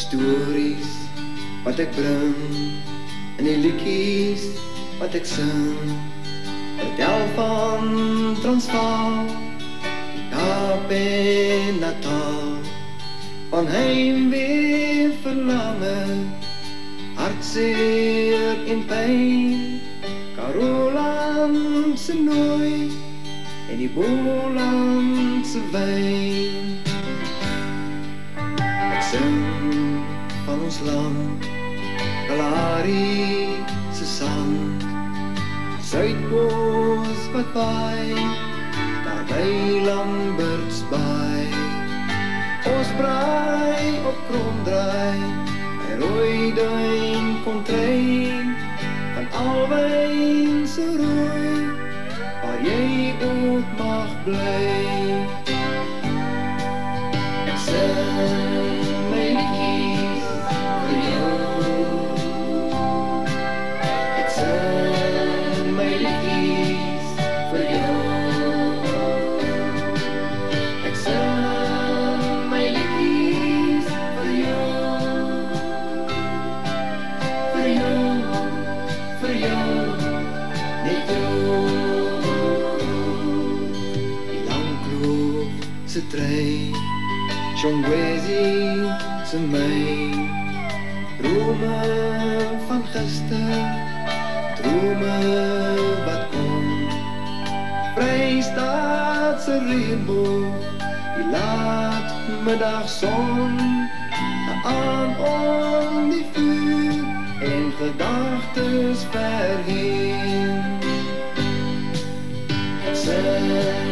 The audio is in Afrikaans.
stories wat ek bring, en die liedjies wat ek sing, vertel van Transvaal, Kaap en Natal, van heimwee verlange, hartseer en pyn, Karolandse nooi en die Bolandse wyn. Ek sing van ons land, Kalahari se sand, Suidkoos wat waai, daar by Lambertsbaai. Ons braai op Kromdraai, by Rooiduin Fontein, van Alwyn se rooi, waar jy ook mag bly. Ek sing my liedjies vir jou, ek sing my liedjies vir jou, ek sing my liedjies vir jou, vir jou, vir jou, net jou. Die Langkloof se trein, Chongwezi se myn, drome van gister, drome wat kom, Vrystaat se reënboog, die laatmiddagson, 'n aand om die vuur en gedagtes verheen. Ek sing